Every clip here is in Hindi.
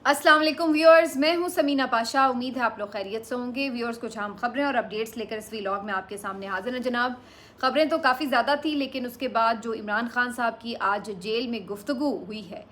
अस्सलाम वालेकुम व्यूअर्स, मैं हूं समीना पाशा। उम्मीद है आप लोग खैरियत से होंगे। व्यूअर्स, कुछ अहम खबरें और अपडेट्स लेकर इस व्लॉग में आपके सामने हाजिर हैं जनाब। खबरें तो काफ़ी ज़्यादा थी, लेकिन उसके बाद जो इमरान खान साहब की आज जेल में गुफ्तगू हुई है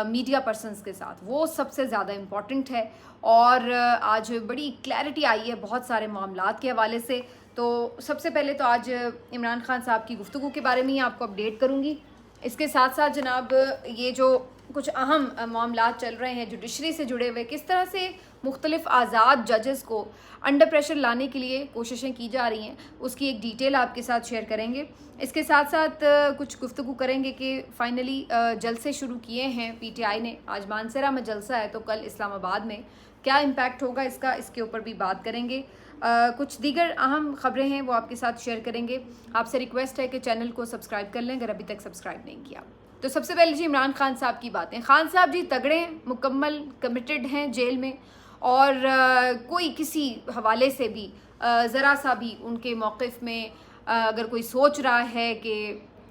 मीडिया पर्सनस के साथ, वो सबसे ज़्यादा इम्पॉर्टेंट है। और आज बड़ी क्लैरिटी आई है बहुत सारे मामलात के हवाले से। तो सबसे पहले तो आज इमरान खान साहब की गुफ्तगू के बारे में ही आपको अपडेट करूँगी। इसके साथ साथ जनाब ये जो कुछ अहम मामलात चल रहे हैं जुडिशरी से जुड़े हुए, किस तरह से मुख्तलिफ आज़ाद जजेस को अंडर प्रेशर लाने के लिए कोशिशें की जा रही हैं, उसकी एक डिटेल आपके साथ शेयर करेंगे। इसके साथ साथ कुछ गुफ्तगू करेंगे कि फाइनली जलसे शुरू किए हैं पीटीआई ने। आज मानसरा में जलसा है, तो कल इस्लामाबाद में क्या इम्पैक्ट होगा इसका, इसके ऊपर भी बात करेंगे। कुछ दीगर अहम खबरें हैं वो आपके साथ शेयर करेंगे। आपसे रिक्वेस्ट है कि चैनल को सब्सक्राइब कर लें अगर अभी तक सब्सक्राइब नहीं किया। तो सबसे पहले जी इमरान खान साहब की बातें। खान साहब जी तगड़े हैं, मुकम्मल कमिटेड हैं जेल में, और कोई किसी हवाले से भी ज़रा सा भी उनके मौक़िफ़ में अगर कोई सोच रहा है कि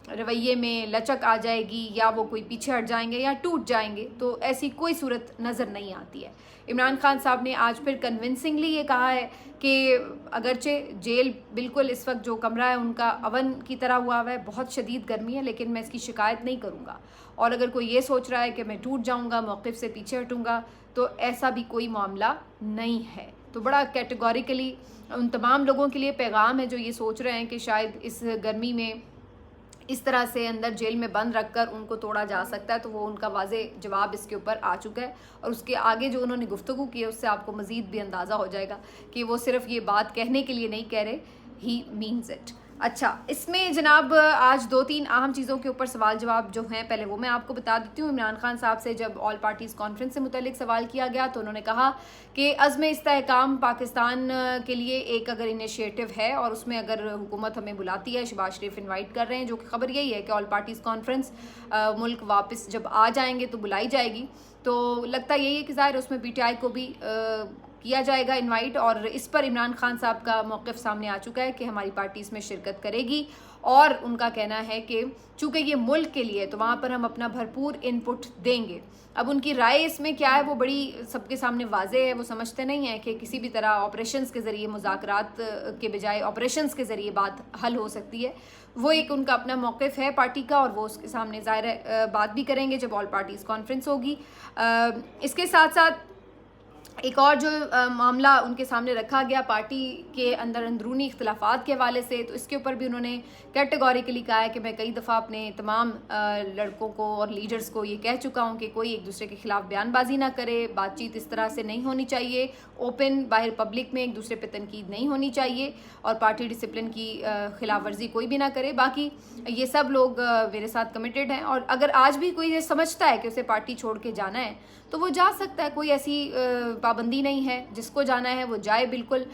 रवैये में लचक आ जाएगी या वो कोई पीछे हट जाएंगे या टूट जाएंगे, तो ऐसी कोई सूरत नज़र नहीं आती है। इमरान खान साहब ने आज फिर कन्विंसिंगली ये कहा है कि अगरचे जेल बिल्कुल इस वक्त जो कमरा है उनका अवन की तरह हुआ है, बहुत शदीद गर्मी है, लेकिन मैं इसकी शिकायत नहीं करूँगा। और अगर कोई ये सोच रहा है कि मैं टूट जाऊँगा, मौक़िफ़ से पीछे हटूँगा, तो ऐसा भी कोई मामला नहीं है। तो बड़ा कैटेगोरिकली उन तमाम लोगों के लिए पैगाम है जो ये सोच रहे हैं कि शायद इस गर्मी में इस तरह से अंदर जेल में बंद रखकर उनको तोड़ा जा सकता है। तो वो उनका वाज़े जवाब इसके ऊपर आ चुका है, और उसके आगे जो उन्होंने गुफ्तगू की है उससे आपको मज़ीद भी अंदाज़ा हो जाएगा कि वो सिर्फ ये बात कहने के लिए नहीं कह रहे, ही मीन्स इट। अच्छा, इसमें जनाब आज दो तीन अहम चीज़ों के ऊपर सवाल जवाब जो हैं, पहले वो मैं आपको बता देती हूँ। इमरान खान साहब से जब ऑल पार्टीज़ कॉन्फ्रेंस से मुतल्लिक सवाल किया गया तो उन्होंने कहा कि अज़्म इस्तेहकाम पाकिस्तान के लिए एक अगर इनिशिएटिव है, और उसमें अगर हुकूमत हमें बुलाती है, शहबाज शरीफ इन्वाइट कर रहे हैं, जो कि खबर यही है कि ऑल पार्टीज़ कॉन्फ्रेंस मुल्क वापस जब आ जाएंगे तो बुलाई जाएगी। तो लगता यही है कि ज़ाहिर उसमें पीटीआई को भी किया जाएगा इनवाइट, और इस पर इमरान खान साहब का मौक़िफ़ सामने आ चुका है कि हमारी पार्टी इसमें शिरकत करेगी। और उनका कहना है कि चूँकि ये मुल्क के लिए, तो वहाँ पर हम अपना भरपूर इनपुट देंगे। अब उनकी राय इसमें क्या है वो बड़ी सबके सामने वाज़े है। वो समझते नहीं हैं कि किसी भी तरह ऑपरेशंस के ज़रिए, मुज़ाकरात के बजाय ऑपरेशंस के ज़रिए बात हल हो सकती है। वो एक उनका अपना मौक़िफ़ है पार्टी का, और वो उसके सामने ज़ाहिर बात भी करेंगे जब ऑल पार्टीज़ कॉन्फ्रेंस होगी। इसके साथ साथ एक और जो मामला उनके सामने रखा गया पार्टी के अंदर अंदरूनी इख्तलाफात के हवाले से, तो इसके ऊपर भी उन्होंने कैटेगोरिकली कहा है कि मैं कई दफ़ा अपने तमाम लड़कों को और लीडर्स को ये कह चुका हूँ कि कोई एक दूसरे के ख़िलाफ़ बयानबाजी ना करे, बातचीत इस तरह से नहीं होनी चाहिए, ओपन बाहर पब्लिक में एक दूसरे पर तनकीद नहीं होनी चाहिए, और पार्टी डिसिप्लिन की खिलाफ वर्जी कोई भी ना करे। बाकी ये सब लोग मेरे साथ कमिटेड हैं, और अगर आज भी कोई ये समझता है कि उसे पार्टी छोड़ के जाना है तो वो जा सकता है, कोई ऐसी पाबंदी नहीं है। जिसको जाना है वो जाए बिल्कुल।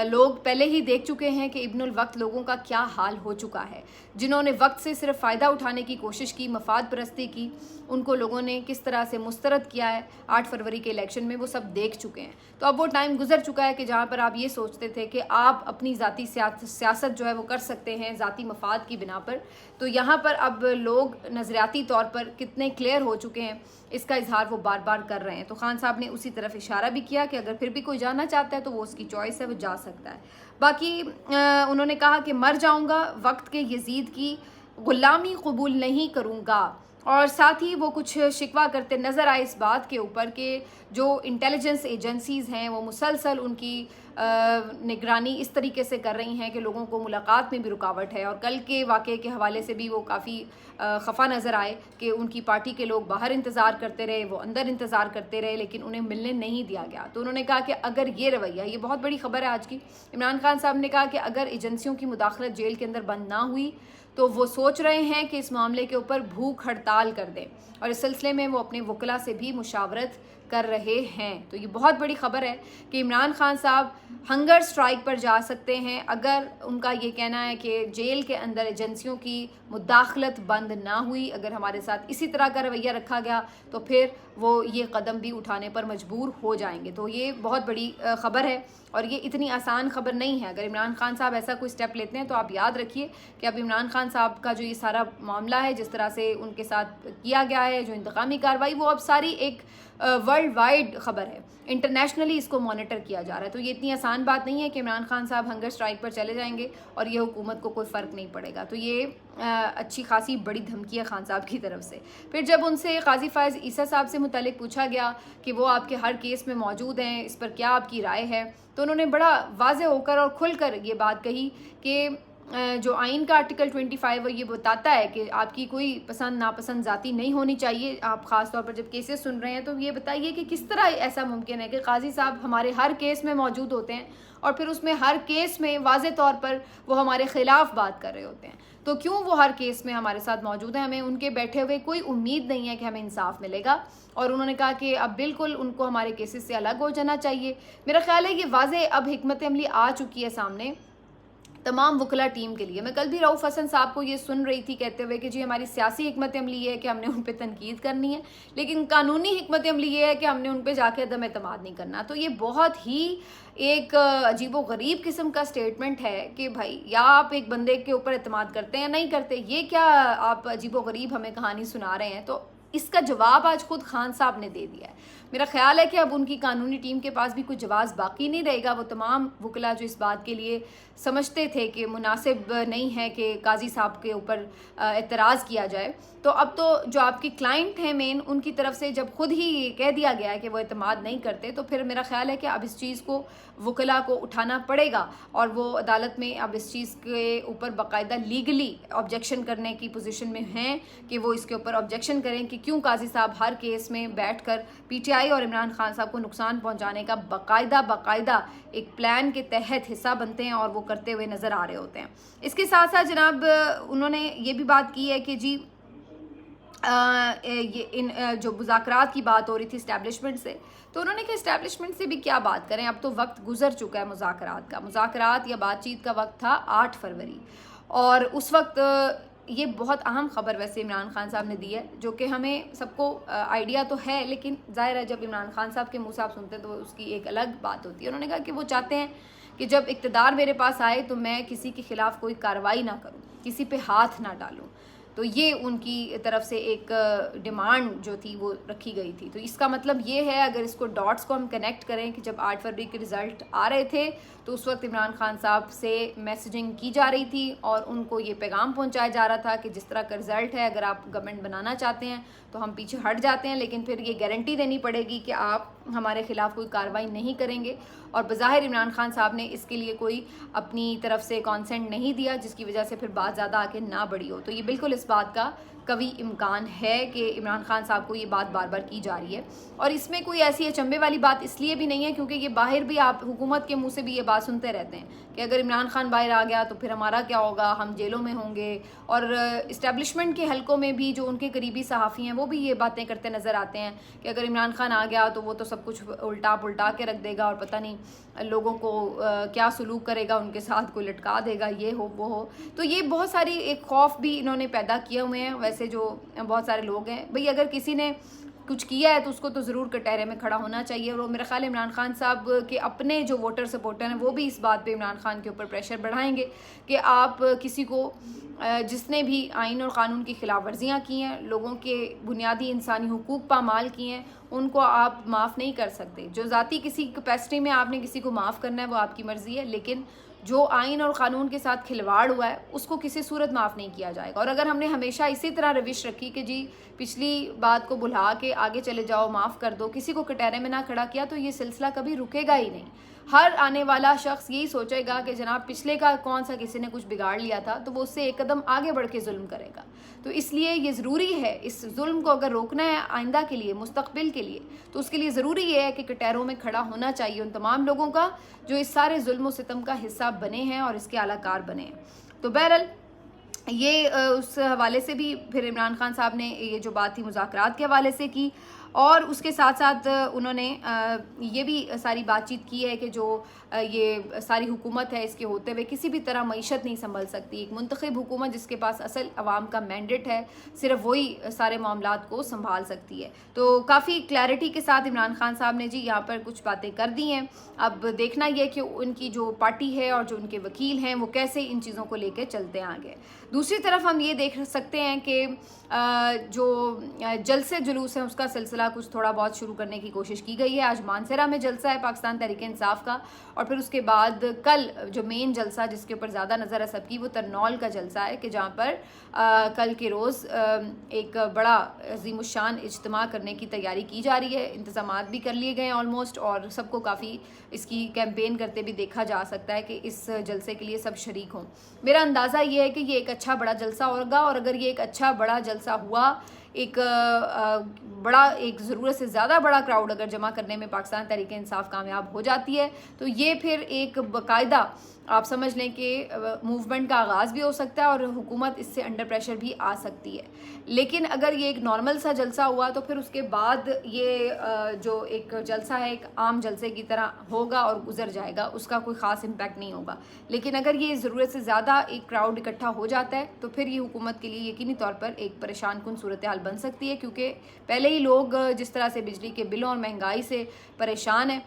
लोग पहले ही देख चुके हैं कि इब्नुल वक्त लोगों का क्या हाल हो चुका है। जिन्होंने वक्त से सिर्फ फ़ायदा उठाने की कोशिश की, मफाद परस्ती की, उनको लोगों ने किस तरह से मुस्तरद किया है 8 फरवरी के इलेक्शन में, वो सब देख चुके हैं। तो अब वो टाइम गुजर चुका है कि जहाँ पर आप ये सोचते थे कि आप अपनी ज़ाती सियासत जो है वो कर सकते हैं ज़ाती मफाद की बिना पर, तो यहाँ पर अब लोग नज़रियाती तौर पर कितने क्लियर हो चुके हैं, इसका इजहार वो बार बार कर रहे हैं। तो खान साहब ने उसी तरफ इशारा भी किया कि अगर फिर भी कोई जाना चाहता है तो वो उसकी चॉइस है, वो जा सकता है। बाकी उन्होंने कहा कि मर जाऊंगा, वक्त के यजीद की ग़ुलामी कबूल नहीं करूंगा। और साथ ही वो कुछ शिकवा करते नज़र आए इस बात के ऊपर कि जो इंटेलिजेंस एजेंसीज़ हैं वो मुसलसल उनकी निगरानी इस तरीके से कर रही हैं कि लोगों को मुलाकात में भी रुकावट है। और कल के वाक़े के हवाले से भी वो काफ़ी खफा नज़र आए कि उनकी पार्टी के लोग बाहर इंतज़ार करते रहे, वो अंदर इंतज़ार करते रहे, लेकिन उन्हें मिलने नहीं दिया गया। तो उन्होंने कहा कि अगर ये रवैया, ये बहुत बड़ी खबर है आज की, इमरान खान साहब ने कहा कि अगर एजेंसियों की मुदाखलत जेल के अंदर बंद ना हुई तो वो सोच रहे हैं कि इस मामले के ऊपर भूख हड़ताल कर दें, और इस सिलसिले में वो अपने वकला से भी मुशावरत कर रहे हैं। तो ये बहुत बड़ी खबर है कि इमरान खान साहब हंगर स्ट्राइक पर जा सकते हैं अगर उनका ये कहना है कि जेल के अंदर एजेंसियों की मुदाखलत बंद ना हुई, अगर हमारे साथ इसी तरह का रवैया रखा गया तो फिर वो ये कदम भी उठाने पर मजबूर हो जाएंगे। तो ये बहुत बड़ी खबर है, और ये इतनी आसान खबर नहीं है। अगर इमरान खान साहब ऐसा कोई स्टेप लेते हैं तो आप याद रखिए कि अब इमरान खान साहब का जो ये सारा मामला है, जिस तरह से उनके साथ किया गया है, जो इंतकामी कार्रवाई, वो अब सारी एक वर्ल्ड वाइड ख़बर है, इंटरनेशनली इसको मॉनिटर किया जा रहा है। तो ये इतनी आसान बात नहीं है कि इमरान खान साहब हंगर स्ट्राइक पर चले जाएंगे और ये हुकूमत को कोई फ़र्क नहीं पड़ेगा। तो ये अच्छी खासी बड़ी धमकी है खान साहब की तरफ से। फिर जब उनसे काजी फ़ायज़ ईसा साहब से मुतालिक पूछा गया कि वो आपके हर केस में मौजूद हैं, इस पर क्या आपकी राय है, तो उन्होंने बड़ा वाज़ेह होकर और खुल कर ये बात कही कि जो आइन का आर्टिकल 25 है ये बताता है कि आपकी कोई पसंद नापसंद ज़ाती नहीं होनी चाहिए। आप ख़ास तौर पर जब केसेस सुन रहे हैं तो ये बताइए कि किस तरह ऐसा मुमकिन है कि काजी साहब हमारे हर केस में मौजूद होते हैं और फिर उसमें हर केस में वाज़े तौर पर वो हमारे ख़िलाफ़ बात कर रहे होते हैं। तो क्यों वो हर केस में हमारे साथ मौजूद हैं? हमें उनके बैठे हुए कोई उम्मीद नहीं है कि हमें इंसाफ मिलेगा। और उन्होंने कहा कि अब बिल्कुल उनको हमारे केसेस से अलग हो जाना चाहिए। मेरा ख्याल है ये वाज़े अब हिकमत अमली आ चुकी है सामने तमाम वकला टीम के लिए। मैं कल भी रऊफ़ हसन साहब को ये सुन रही थी कहते हुए कि जी हमारी सियासी हिकमत अमली ये है कि हमने उन पर तनकीद करनी है, लेकिन कानूनी हिकमत अमली ये है कि हमने उन पर जाके अदम एतमाद नहीं करना। तो ये बहुत ही एक अजीबो गरीब किस्म का स्टेटमेंट है कि भाई या आप एक बंदे के ऊपर एतमाद करते हैं या नहीं करते। ये क्या आप अजीबो गरीब हमें कहानी सुना रहे हैं? तो इसका जवाब आज खुद खान साहब ने दे दिया है। मेरा ख्याल है कि अब उनकी कानूनी टीम के पास भी कोई जवाब बाकी नहीं रहेगा। वो तमाम वकला जो इस बात के लिए समझते थे कि मुनासिब नहीं है कि काजी साहब के ऊपर एतराज़ किया जाए, तो अब तो जो आपकी क्लाइंट हैं मेन, उनकी तरफ से जब खुद ही ये कह दिया गया है कि वो एतमाद नहीं करते, तो फिर मेरा ख्याल है कि अब इस चीज़ को वकला को उठाना पड़ेगा और वो अदालत में अब इस चीज़ के ऊपर बाकायदा लीगली ऑब्जेक्शन करने की पोजीशन में हैं कि वो इसके ऊपर ऑब्जेक्शन करें कि क्यों काजी साहब हर केस में बैठकर पीटीआई और इमरान खान साहब को नुकसान पहुंचाने का बाकायदा एक प्लान के तहत हिस्सा बनते हैं और वो करते हुए नज़र आ रहे होते हैं। इसके साथ साथ जनाब उन्होंने ये भी बात की है कि जी जो मुज़ाकरात की बात हो रही थी इस्टेब्लिशमेंट से, तो उन्होंने कहा इस्टेब्लिशमेंट से भी क्या बात करें, अब तो वक्त गुजर चुका है मुज़ाकरात का। मुज़ाकरात या बातचीत का वक्त था 8 फरवरी और उस वक्त ये बहुत अहम ख़बर वैसे इमरान खान साहब ने दी है, जो कि हमें सबको आइडिया तो है, लेकिन ज़ाहिर है जब इमरान खान साहब के मुँह से आप सुनते हैं तो उसकी एक अलग बात होती है। उन्होंने कहा कि वो चाहते हैं कि जब इक़्तिदार मेरे पास आए तो मैं किसी के ख़िलाफ़ कोई कार्रवाई ना करूँ, किसी पे हाथ ना डालूँ। तो ये उनकी तरफ से एक डिमांड जो थी वो रखी गई थी। तो इसका मतलब ये है, अगर इसको डॉट्स को हम कनेक्ट करें, कि जब 8 फरवरी के रिज़ल्ट आ रहे थे तो उस वक्त इमरान खान साहब से मैसेजिंग की जा रही थी और उनको ये पैगाम पहुंचाया जा रहा था कि जिस तरह का रिज़ल्ट है, अगर आप गवर्नमेंट बनाना चाहते हैं तो हम पीछे हट जाते हैं, लेकिन फिर ये गारंटी देनी पड़ेगी कि आप हमारे ख़िलाफ़ कोई कार्रवाई नहीं करेंगे। और बज़ाहिर इमरान खान साहब ने इसके लिए कोई अपनी तरफ से कॉन्सेंट नहीं दिया, जिसकी वजह से फिर बात ज़्यादा आगे ना बढ़ी हो। तो ये बिल्कुल इस बात का कभी इम्कान है कि इमरान खान साहब को ये बात बार बार की जा रही है। और इसमें कोई ऐसी अचंभे वाली बात इसलिए भी नहीं है क्योंकि ये बाहर भी आप हुकूमत के मुंह से भी ये बात सुनते रहते हैं कि अगर इमरान खान बाहर आ गया तो फिर हमारा क्या होगा, हम जेलों में होंगे। और इस्टेब्लिशमेंट के हलकों में भी जो उनके करीबी सहाफ़ी हैं वो भी ये बातें करते नज़र आते हैं कि अगर इमरान खान आ गया तो वो तो सब कुछ उल्टा पुल्टा के रख देगा और पता नहीं लोगों को क्या सलूक करेगा, उनके साथ कोई लटका देगा, ये हो वो हो। तो ये बहुत सारी एक खौफ भी इन्होंने पैदा किए हुए हैं। वैसे जो बहुत सारे लोग हैं, भाई अगर किसी ने कुछ किया है तो उसको तो ज़रूर कटहरे में खड़ा होना चाहिए। और मेरा ख्याल है इमरान खान साहब के अपने जो वोटर सपोर्टर हैं वो भी इस बात पे इमरान खान के ऊपर प्रेशर बढ़ाएंगे कि आप किसी को जिसने भी आइन और क़ानून की खिलाफ वर्जियाँ की हैं, लोगों के बुनियादी इंसानी हुकूक पामाल किए हैं, उनको आप माफ़ नहीं कर सकते। जो ज़ाती किसी कैपेसिटी में आपने किसी को माफ़ करना है वो आपकी मर्ज़ी है, लेकिन जो आइन और क़ानून के साथ खिलवाड़ हुआ है उसको किसी सूरत माफ़ नहीं किया जाएगा। और अगर हमने हमेशा इसी तरह रविश रखी कि जी पिछली बात को भुला के आगे चले जाओ, माफ़ कर दो, किसी को कटहरे में ना खड़ा किया, तो ये सिलसिला कभी रुकेगा ही नहीं। हर आने वाला शख्स यही सोचेगा कि जनाब पिछले का कौन सा किसी ने कुछ बिगाड़ लिया था, तो वो उससे एक कदम आगे बढ़ के जुल्म करेगा। तो इसलिए ये ज़रूरी है, इस जुल्म को अगर रोकना है आइंदा के लिए, मुस्तकबिल के लिए, तो उसके लिए ज़रूरी ये है कि कटहरों में खड़ा होना चाहिए उन तमाम लोगों का जो इस सारे जुल्म सितम का हिस्सा बने हैं और इसके आलाकार बने हैं। तो बहरहाल ये उस हवाले से भी फिर इमरान खान साहब ने ये जो बात थी मुज़ाकरात के हवाले से की, और उसके साथ साथ उन्होंने ये भी सारी बातचीत की है कि जो ये सारी हुकूमत है, इसके होते हुए किसी भी तरह मईशत नहीं संभल सकती। एक मुंतखब हुकूमत जिसके पास असल अवाम का मैंडेट है, सिर्फ वही सारे मामलात को संभाल सकती है। तो काफ़ी क्लैरिटी के साथ इमरान खान साहब ने जी यहाँ पर कुछ बातें कर दी हैं। अब देखना यह कि उनकी जो पार्टी है और जो उनके वकील हैं वो कैसे इन चीज़ों को लेकर चलते हैं आगे। दूसरी तरफ हम ये देख सकते हैं कि जो जलसे जुलूस है उसका सिलसिला सिलसिला कुछ थोड़ा बहुत शुरू करने की कोशिश की गई है। आज मानसरा में जलसा है पाकिस्तान तहरीक-ए-इंसाफ का, और फिर उसके बाद कल जो मेन जलसा जिसके ऊपर ज़्यादा नज़र है सबकी, वो तरनौल का जलसा है कि जहाँ पर कल के रोज़ एक बड़ा अज़ीमुश्शान इज्तिमा करने की तैयारी की जा रही है। इंतज़ामात भी कर लिए गए हैं ऑलमोस्ट, और सबको काफ़ी इसकी कैंपेन करते भी देखा जा सकता है कि इस जलसे के लिए सब शरीक हों। मेरा अंदाज़ा ये है कि ये एक अच्छा बड़ा जलसा होगा, और अगर ये एक अच्छा बड़ा जलसा हुआ, एक बड़ा एक ज़रूरत से ज़्यादा बड़ा क्राउड अगर जमा करने में पाकिस्तान तहरीक-ए-इंसाफ कामयाब हो जाती है, तो ये फिर एक बाकायदा आप समझ लें कि मूवमेंट का आगाज़ भी हो सकता है और हुकूमत इससे अंडर प्रेशर भी आ सकती है। लेकिन अगर ये एक नॉर्मल सा जलसा हुआ तो फिर उसके बाद ये जो एक जलसा है एक आम जलसे की तरह होगा और गुजर जाएगा, उसका कोई ख़ास इम्पैक्ट नहीं होगा। लेकिन अगर ये ज़रूरत से ज़्यादा एक क्राउड इकट्ठा हो जाता है तो फिर ये हुकूमत के लिए यकीनी तौर पर एक परेशान कुन सूरत हाल बन सकती है, क्योंकि पहले ही लोग जिस तरह से बिजली के बिलों और महंगाई से परेशान हैं,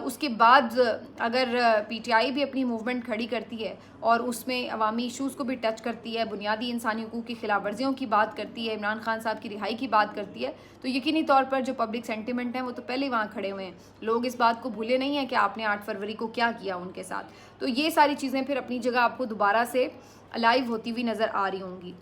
उसके बाद अगर पीटीआई भी अपनी मूवमेंट खड़ी करती है और उसमें अवामी इशूज़ को भी टच करती है, बुनियादी इंसानी हकूक़ की खिलाफ वर्जियों की बात करती है, इमरान खान साहब की रिहाई की बात करती है, तो यकीनी तौर पर जो पब्लिक सेंटिमेंट है वो तो पहले ही वहाँ खड़े हुए हैं। लोग इस बात को भूले नहीं हैं कि आपने 8 फरवरी को क्या किया उनके साथ। तो ये सारी चीज़ें फिर अपनी जगह आपको दोबारा से लाइव होती हुई नज़र आ रही होंगी।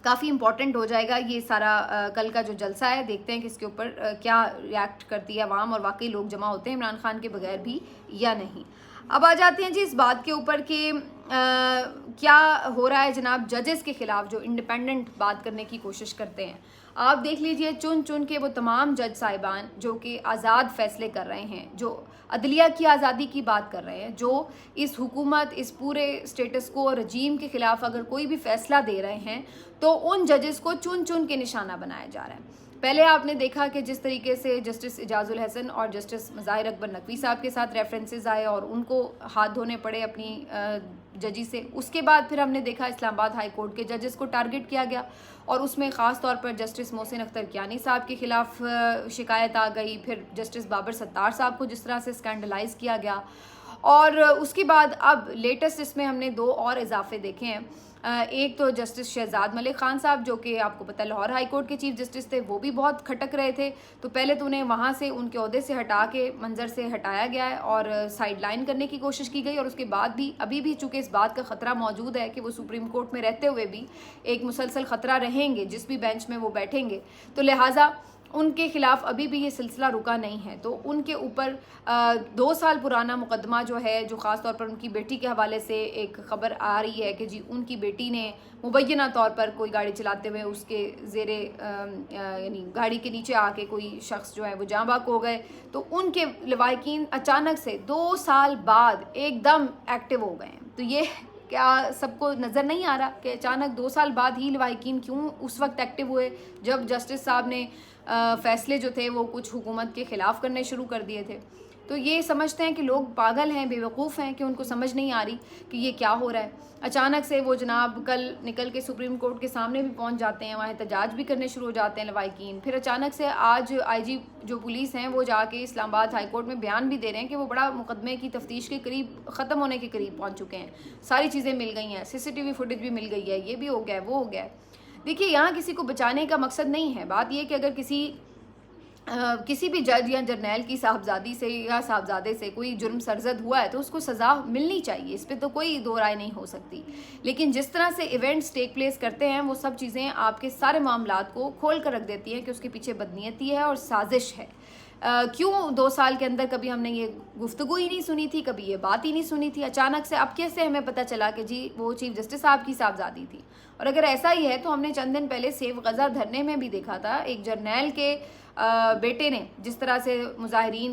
काफ़ी इंपॉर्टेंट हो जाएगा ये सारा कल का जो जलसा है। देखते हैं कि इसके ऊपर क्या रिएक्ट करती है आवाम, और वाकई लोग जमा होते हैं इमरान खान के बगैर भी या नहीं। अब आ जाते हैं जी इस बात के ऊपर कि क्या हो रहा है जनाब जजेस के ख़िलाफ़ जो इंडिपेंडेंट बात करने की कोशिश करते हैं। आप देख लीजिए चुन चुन के वो तमाम जज साहिबान जो कि आज़ाद फ़ैसले कर रहे हैं, जो अदलिया की आज़ादी की बात कर रहे हैं, जो इस हुकूमत इस पूरे स्टेटस को और रजीम के ख़िलाफ़ अगर कोई भी फ़ैसला दे रहे हैं तो उन जजेस को चुन चुन के निशाना बनाया जा रहा है। पहले आपने देखा कि जिस तरीके से जस्टिस इजाजुल हसन और जस्टिस मज़ाहिर अकबर नकवी साहब के साथ रेफरेंसेस आए और उनको हाथ धोने पड़े अपनी जजी से, उसके बाद फिर हमने देखा इस्लामाबाद हाई कोर्ट के जजेस को टारगेट किया गया और उसमें ख़ास तौर पर जस्टिस मोहसिन अख्तर कियानी साहब के ख़िलाफ़ शिकायत आ गई। फिर जस्टिस बाबर सत्तार साहब को जिस तरह से स्कैंडलाइज किया गया, और उसके बाद अब लेटेस्ट इसमें हमने 2 और इजाफे देखे हैं। एक तो जस्टिस शहजाद मलिक ख़ान साहब जो कि आपको पता है लाहौर हाई कोर्ट के चीफ जस्टिस थे, वो भी बहुत खटक रहे थे। तो पहले तो उन्हें वहाँ से उनके ओहदे से हटा के मंजर से हटाया गया है और साइड लाइन करने की कोशिश की गई, और उसके बाद भी अभी भी चूँकि इस बात का ख़तरा मौजूद है कि वो सुप्रीम कोर्ट में रहते हुए भी एक मुसलसल ख़तरा रहेंगे जिस भी बेंच में वो बैठेंगे, तो लिहाजा उनके ख़िलाफ़ अभी भी ये सिलसिला रुका नहीं है। तो उनके ऊपर 2 साल पुराना मुकदमा जो है, जो ख़ास तौर पर उनकी बेटी के हवाले से एक ख़बर आ रही है कि जी उनकी बेटी ने मुबैना तौर पर कोई गाड़ी चलाते हुए उसके ज़ेरे यानी गाड़ी के नीचे आके कोई शख्स जो है वो जाँ बाक हो गए। तो उनके लवाहिकीन अचानक से 2 साल बाद एकदम एक्टिव हो गए हैं। तो ये क्या सबको नज़र नहीं आ रहा कि अचानक 2 साल बाद ही लवाहिकीन क्यों उस वक्त एक्टिव हुए जब जस्टिस साहब ने फ़ैसले जो थे वो कुछ हुकूमत के ख़िलाफ़ करने शुरू कर दिए थे। तो ये समझते हैं कि लोग पागल हैं, बेवकूफ़ हैं, कि उनको समझ नहीं आ रही कि ये क्या हो रहा है। अचानक से वो जनाब कल निकल के सुप्रीम कोर्ट के सामने भी पहुंच जाते हैं, वहाँ एहतजाज भी करने शुरू हो जाते हैं लवाहिकीन। फिर अचानक से आज आईजी जो पुलिस हैं वो जाके इस्लामाबाद हाई कोर्ट में बयान भी दे रहे हैं कि वो बड़ा मुकदमे की तफ्तीश के करीब ख़त्म होने के करीब पहुँच चुके हैं, सारी चीज़ें मिल गई हैं, CCTV फुटेज भी मिल गई है, ये भी हो गया वो हो गया। देखिए यहाँ किसी को बचाने का मकसद नहीं है। बात यह कि अगर किसी भी जज या जर्नैल की साहबजादी से या साहबजादे से कोई जुर्म सरजद हुआ है तो उसको सज़ा मिलनी चाहिए, इस पे तो कोई दो राय नहीं हो सकती। लेकिन जिस तरह से इवेंट्स टेक प्लेस करते हैं वो सब चीज़ें आपके सारे मामलात को खोल कर रख देती हैं कि उसके पीछे बदनीयती है और साजिश है। क्यों 2 साल के अंदर कभी हमने ये गुफ्तगू ही नहीं सुनी थी, कभी ये बात ही नहीं सुनी थी, अचानक से अब कैसे हमें पता चला कि जी वो चीफ जस्टिस साहब की साहबजादी थी। और अगर ऐसा ही है तो हमने चंद दिन पहले सेव गज़ा धरने में भी देखा था, एक जर्नैल के बेटे ने जिस तरह से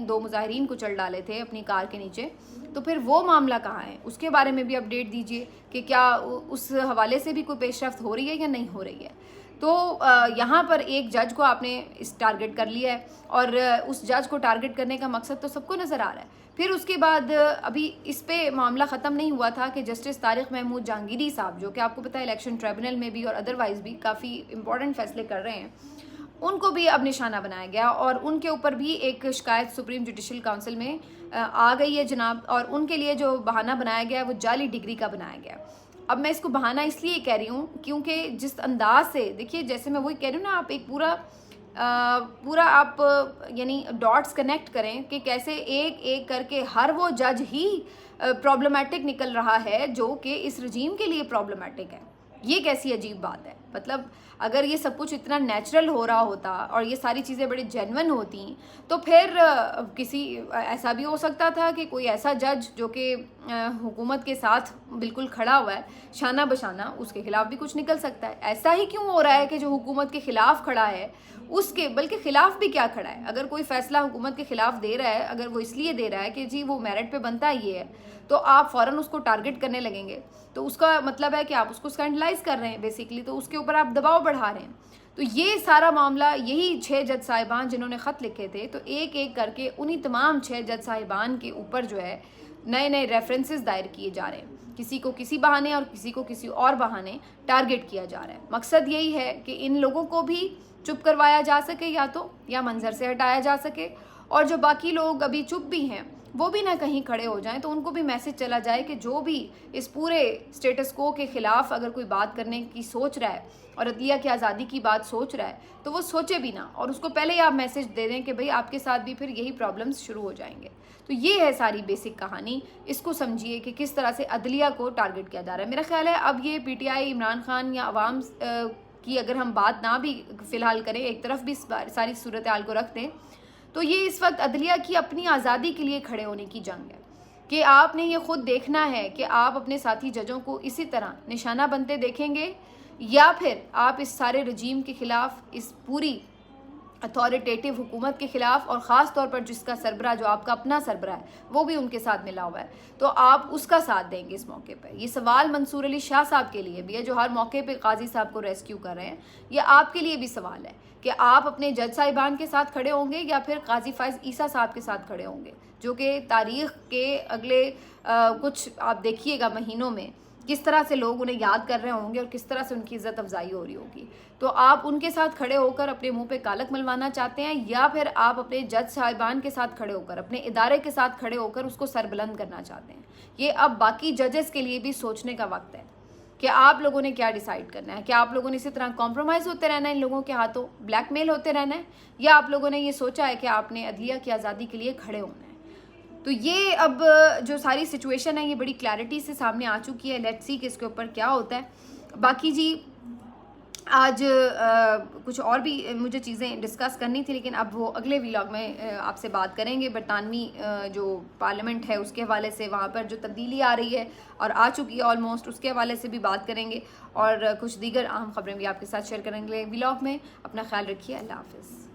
दो मुजाहिरीन को चल डाले थे अपनी कार के नीचे, तो फिर वो मामला कहाँ है, उसके बारे में भी अपडेट दीजिए कि क्या उस हवाले से भी कोई पेशरफ्त हो रही है या नहीं हो रही है। तो यहाँ पर एक जज को आपने इस टारगेट कर लिया है और उस जज को टारगेट करने का मकसद तो सबको नज़र आ रहा है। फिर उसके बाद अभी इस पे मामला ख़त्म नहीं हुआ था कि जस्टिस तारिक महमूद जहांगीरी साहब, जो कि आपको पता है इलेक्शन ट्रिब्यूनल में भी और अदरवाइज़ भी काफ़ी इंपॉर्टेंट फैसले कर रहे हैं, उनको भी अब निशाना बनाया गया और उनके ऊपर भी एक शिकायत सुप्रीम जुडिशल काउंसिल में आ गई है जनाब। और उनके लिए जो बहाना बनाया गया वो जाली डिग्री का बनाया गया। अब मैं इसको बहाना इसलिए कह रही हूँ क्योंकि जिस अंदाज से, देखिए जैसे मैं वही कह रही हूँ ना, आप एक पूरा पूरा आप यानी डॉट्स कनेक्ट करें कि कैसे एक एक करके हर वो जज ही प्रॉब्लमेटिक निकल रहा है जो कि इस रजीम के लिए प्रॉब्लमेटिक है। ये कैसी अजीब बात है। मतलब अगर ये सब कुछ इतना नेचुरल हो रहा होता और ये सारी चीज़ें बड़ी जेन्युइन होती तो फिर किसी ऐसा भी हो सकता था कि कोई ऐसा जज जो कि हुकूमत के साथ बिल्कुल खड़ा हुआ है शाना बशाना, उसके खिलाफ भी कुछ निकल सकता है। ऐसा ही क्यों हो रहा है कि जो हुकूमत के खिलाफ खड़ा है उसके बल्कि खिलाफ भी क्या खड़ा है। अगर कोई फैसला हुकूमत के खिलाफ दे रहा है, अगर वो इसलिए दे रहा है कि जी वो मेरिट पे बनता ही है, तो आप फ़ौरन उसको टारगेट करने लगेंगे, तो उसका मतलब है कि आप उसको स्कैंडलाइज कर रहे हैं बेसिकली, तो उसके ऊपर आप दबाव बढ़ा रहे हैं। तो ये सारा मामला, यही 6 जज साहिबान जिन्होंने ख़त लिखे थे, तो एक एक करके उन्हीं तमाम 6 जज साहिबान के ऊपर जो है नए नए रेफरेंसेस दायर किए जा रहे हैं। किसी को किसी बहाने और किसी को किसी और बहाने टारगेट किया जा रहा है। मकसद यही है कि इन लोगों को भी चुप करवाया जा सके या मंजर से हटाया जा सके, और जो बाकी लोग अभी चुप भी हैं वो भी ना कहीं खड़े हो जाएं, तो उनको भी मैसेज चला जाए कि जो भी इस पूरे स्टेटस को के ख़िलाफ़ अगर कोई बात करने की सोच रहा है और अदलिया की आज़ादी की बात सोच रहा है तो वो सोचे भी ना, और उसको पहले ही आप मैसेज दे दें कि भाई आपके साथ भी फिर यही प्रॉब्लम्स शुरू हो जाएंगे। तो ये है सारी बेसिक कहानी। इसको समझिए कि किस तरह से अदलिया को टारगेट किया जा रहा है। मेरा ख्याल है अब ये PTI, इमरान खान या अवाम की अगर हम बात ना भी फ़िलहाल करें, एक तरफ भी सारी सूरत हाल को रख दें, तो ये इस वक्त अदलिया की अपनी आज़ादी के लिए खड़े होने की जंग है कि आपने ये ख़ुद देखना है कि आप अपने साथी जजों को इसी तरह निशाना बनते देखेंगे या फिर आप इस सारे रजीम के ख़िलाफ़, इस पूरी अथॉरिटेटिव हुकूमत के ख़िलाफ़, और ख़ास तौर पर जिसका सरबरा, जो आपका अपना सरबरा है, वो भी उनके साथ मिला हुआ है, तो आप उसका साथ देंगे इस मौके पर। ये सवाल मंसूर अली शाह साहब के लिए भी है जो हर मौके पे काजी साहब को रेस्क्यू कर रहे हैं। ये आपके लिए भी सवाल है कि आप अपने जज साहिबान के साथ खड़े होंगे या फिर काजी फ़ाइज़ ईसा साहब के साथ खड़े होंगे, जो कि तारीख़ के अगले कुछ आप देखिएगा महीनों में किस तरह से लोग उन्हें याद कर रहे होंगे और किस तरह से उनकी इज़्ज़त अफजाई हो रही होगी। तो आप उनके साथ खड़े होकर अपने मुंह पे कालक मलवाना चाहते हैं या फिर आप अपने जज साहिबान के साथ खड़े होकर, अपने इदारे के साथ खड़े होकर उसको सरबुलंद करना चाहते हैं। ये अब बाकी जजेस के लिए भी सोचने का वक्त है कि आप लोगों ने क्या डिसाइड करना है। क्या आप लोगों ने इसी तरह कॉम्प्रोमाइज़ होते रहना है इन लोगों के हाथों, ब्लैकमेल होते रहना है, या आप लोगों ने ये सोचा है कि आपने अदलिया की आज़ादी के लिए खड़े होना है। तो ये अब जो सारी सिचुएशन है ये बड़ी क्लैरिटी से सामने आ चुकी है। लेट्स सी कि इसके ऊपर क्या होता है। बाकी जी आज कुछ और भी मुझे चीज़ें डिस्कस करनी थी, लेकिन अब वो अगले व्लॉग में आपसे बात करेंगे। बरतानवी जो पार्लियामेंट है उसके हवाले से, वहाँ पर जो तब्दीली आ रही है और आ चुकी है ऑलमोस्ट, उसके हवाले से भी बात करेंगे, और कुछ दीगर अहम खबरें भी आपके साथ शेयर करेंगे व्लॉग में। अपना ख्याल रखिए। अल्लाह हाफ़िज़।